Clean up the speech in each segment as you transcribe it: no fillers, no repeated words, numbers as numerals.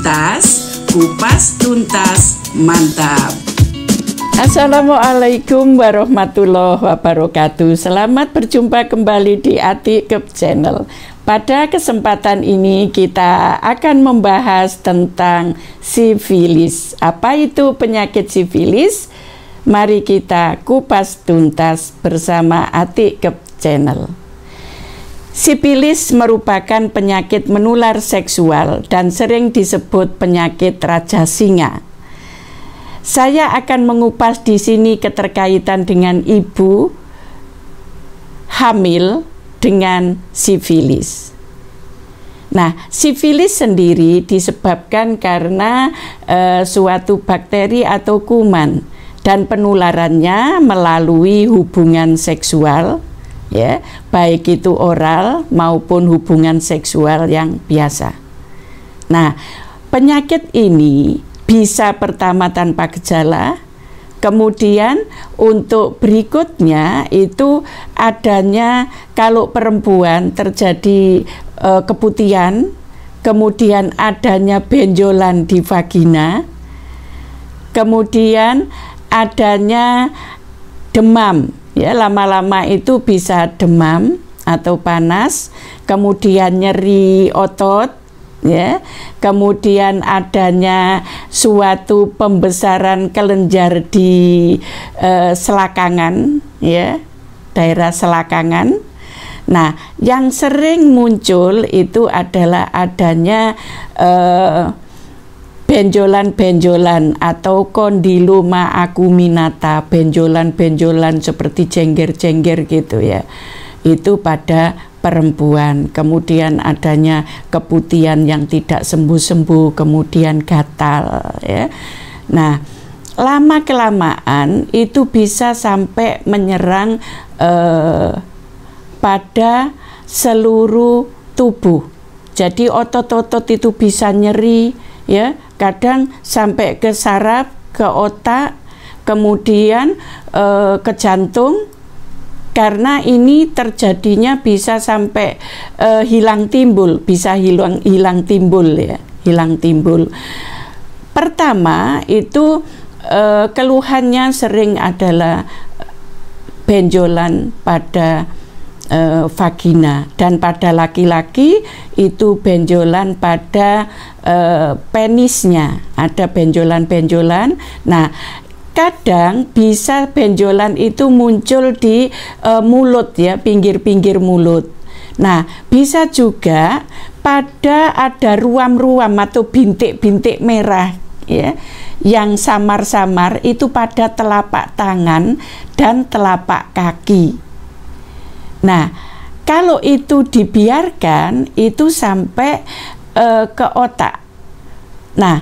Tuntas, kupas tuntas, mantap. Assalamualaikum warahmatullahi wabarakatuh. Selamat berjumpa kembali di Atikep Channel. Pada kesempatan ini kita akan membahas tentang sifilis. Apa itu penyakit sifilis? Mari kita kupas tuntas bersama Atikep Channel. Sifilis merupakan penyakit menular seksual dan sering disebut penyakit raja singa. Saya akan mengupas di sini keterkaitan dengan ibu hamil dengan sifilis. Nah, sifilis sendiri disebabkan karena suatu bakteri atau kuman dan penularannya melalui hubungan seksual, ya, baik itu oral maupun hubungan seksual yang biasa. Nah, penyakit ini bisa pertama tanpa gejala, kemudian untuk berikutnya itu adanya kalau perempuan terjadi keputihan, kemudian adanya benjolan di vagina, kemudian adanya demam, ya, lama-lama itu bisa demam atau panas, kemudian nyeri otot, ya, kemudian adanya suatu pembesaran kelenjar di selakangan, ya, daerah selakangan. Nah, yang sering muncul itu adalah adanya benjolan-benjolan atau kondiloma acuminata, benjolan-benjolan seperti jengger-jengger gitu, ya. Itu pada perempuan. Kemudian adanya keputihan yang tidak sembuh-sembuh, kemudian gatal, ya. Nah, lama-kelamaan itu bisa sampai menyerang pada seluruh tubuh. Jadi otot-otot itu bisa nyeri, ya, kadang sampai ke saraf, ke otak, kemudian ke jantung. Karena ini terjadinya bisa sampai hilang timbul, bisa hilang timbul, ya, hilang timbul. Pertama itu keluhannya sering adalah benjolan pada vagina, dan pada laki-laki itu benjolan pada penisnya, ada benjolan-benjolan. Nah, kadang bisa benjolan itu muncul di mulut, ya, pinggir-pinggir mulut. Nah, bisa juga pada ada ruam-ruam atau bintik-bintik merah, ya, yang samar-samar itu pada telapak tangan dan telapak kaki. Nah, kalau itu dibiarkan itu sampai ke otak. Nah,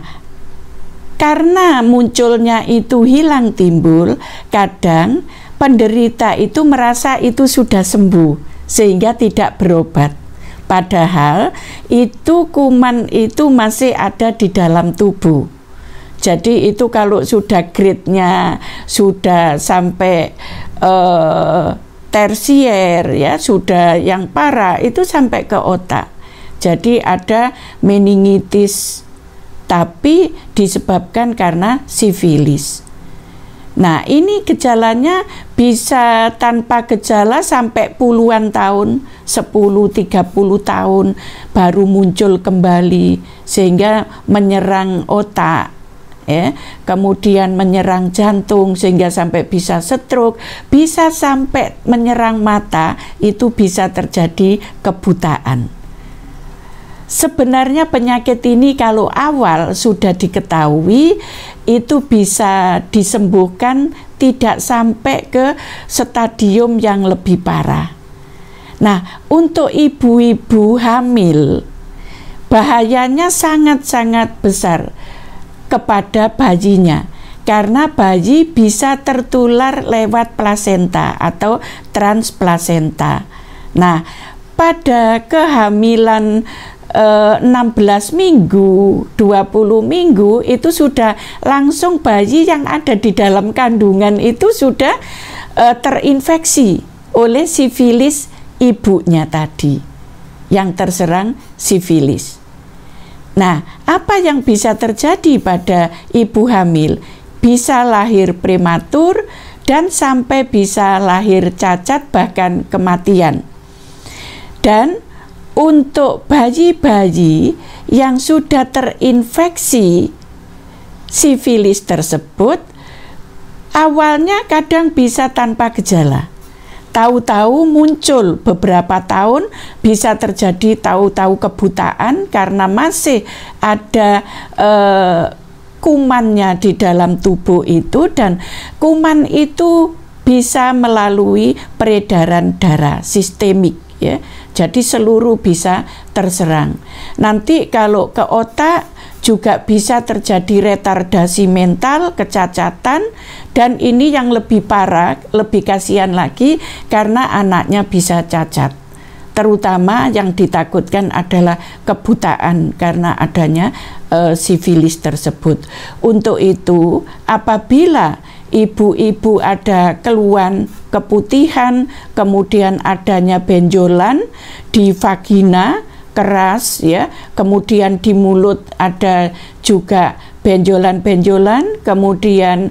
karena munculnya itu hilang timbul, kadang penderita itu merasa itu sudah sembuh sehingga tidak berobat. Padahal itu kuman itu masih ada di dalam tubuh. Jadi itu kalau sudah grade-nya sudah sampai tersier, ya, sudah yang parah, itu sampai ke otak. Jadi ada meningitis, tapi disebabkan karena sifilis. Nah, ini gejalanya bisa tanpa gejala sampai puluhan tahun, 10-30 tahun baru muncul kembali, sehingga menyerang otak, ya, kemudian menyerang jantung sehingga sampai bisa stroke, bisa sampai menyerang mata, itu bisa terjadi kebutaan. Sebenarnya penyakit ini kalau awal sudah diketahui itu bisa disembuhkan, tidak sampai ke stadium yang lebih parah. Nah, untuk ibu-ibu hamil bahayanya sangat-sangat besar kepada bayinya, karena bayi bisa tertular lewat plasenta atau transplasenta. Nah, pada kehamilan 16 minggu, 20 minggu itu sudah langsung bayi yang ada di dalam kandungan itu sudah terinfeksi oleh sifilis ibunya tadi yang terserang sifilis. Nah, apa yang bisa terjadi pada ibu hamil? Bisa lahir prematur dan sampai bisa lahir cacat bahkan kematian. Dan untuk bayi-bayi yang sudah terinfeksi sifilis tersebut, awalnya kadang bisa tanpa gejala. Tahu-tahu muncul beberapa tahun, bisa terjadi tahu-tahu kebutaan karena masih ada kumannya di dalam tubuh itu, dan kuman itu bisa melalui peredaran darah sistemik, ya. Jadi seluruh bisa terserang. Nanti kalau ke otak juga bisa terjadi retardasi mental, kecacatan, dan ini yang lebih parah, lebih kasihan lagi karena anaknya bisa cacat. Terutama yang ditakutkan adalah kebutaan karena adanya sifilis tersebut. Untuk itu, apabila ibu-ibu ada keluhan keputihan, kemudian adanya benjolan di vagina keras, ya, kemudian di mulut ada juga benjolan-benjolan, kemudian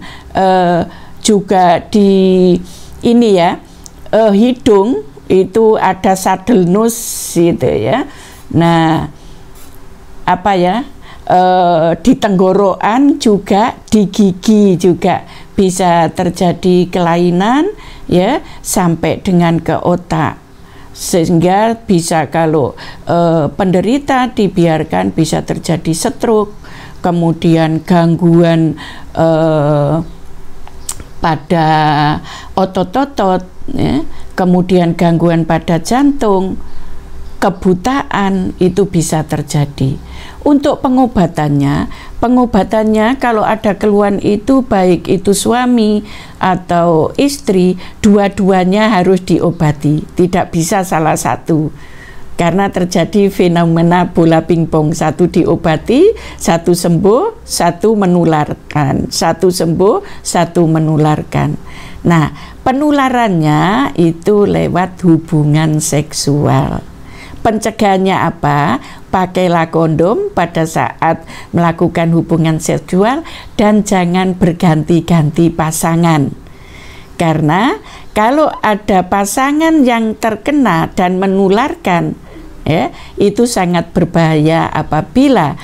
juga di ini ya, hidung itu ada saddle nose gitu ya. Nah, apa ya, di tenggorokan juga, di gigi juga bisa terjadi kelainan, ya, sampai dengan ke otak, sehingga bisa kalau penderita dibiarkan bisa terjadi stroke, kemudian gangguan pada otot-otot, ya, kemudian gangguan pada jantung, kebutaan itu bisa terjadi. Untuk pengobatannya kalau ada keluhan itu, baik itu suami atau istri, dua-duanya harus diobati, tidak bisa salah satu. Karena terjadi fenomena bola pingpong, satu diobati, satu sembuh, satu menularkan, satu sembuh, satu menularkan. Nah, penularannya itu lewat hubungan seksual. Pencegahannya apa? Pakailah kondom pada saat melakukan hubungan seksual dan jangan berganti-ganti pasangan. Karena kalau ada pasangan yang terkena dan menularkan, ya, itu sangat berbahaya apabila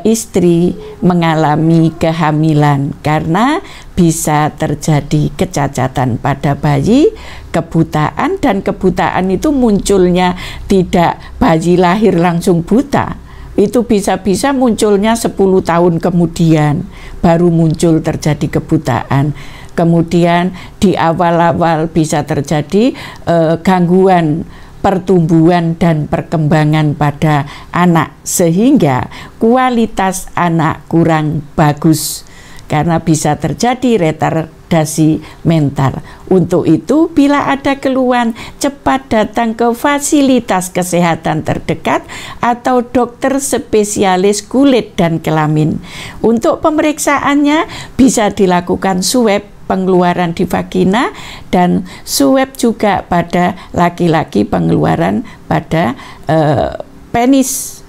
istri mengalami kehamilan, karena bisa terjadi kecacatan pada bayi, kebutaan, dan kebutaan itu munculnya tidak bayi lahir langsung buta. Itu bisa-bisa munculnya 10 tahun kemudian baru muncul terjadi kebutaan. Kemudian di awal-awal bisa terjadi gangguan pertumbuhan dan perkembangan pada anak, sehingga kualitas anak kurang bagus karena bisa terjadi retardasi mental. Untuk itu, bila ada keluhan, cepat datang ke fasilitas kesehatan terdekat atau dokter spesialis kulit dan kelamin. Untuk pemeriksaannya bisa dilakukan swab pengeluaran di vagina dan swab juga pada laki-laki pengeluaran pada penis,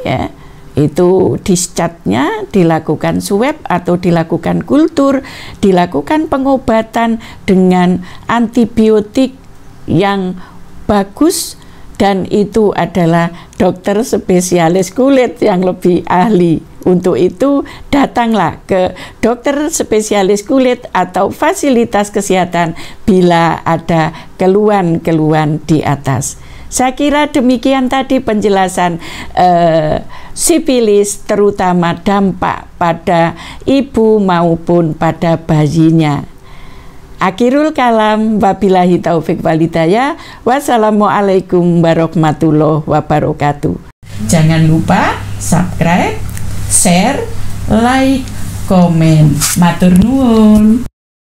ya. Itu discharge-nya dilakukan swab atau dilakukan kultur, dilakukan pengobatan dengan antibiotik yang bagus, dan itu adalah dokter spesialis kulit yang lebih ahli. Untuk itu datanglah ke dokter spesialis kulit atau fasilitas kesehatan bila ada keluhan-keluhan di atas. Saya kira demikian tadi penjelasan sifilis, terutama dampak pada ibu maupun pada bayinya. Akhirul kalam, wabillahi taufik walhidayah. Wassalamualaikum warahmatullahi wabarakatuh. Jangan lupa subscribe, share, like, komen. Matur nuwun.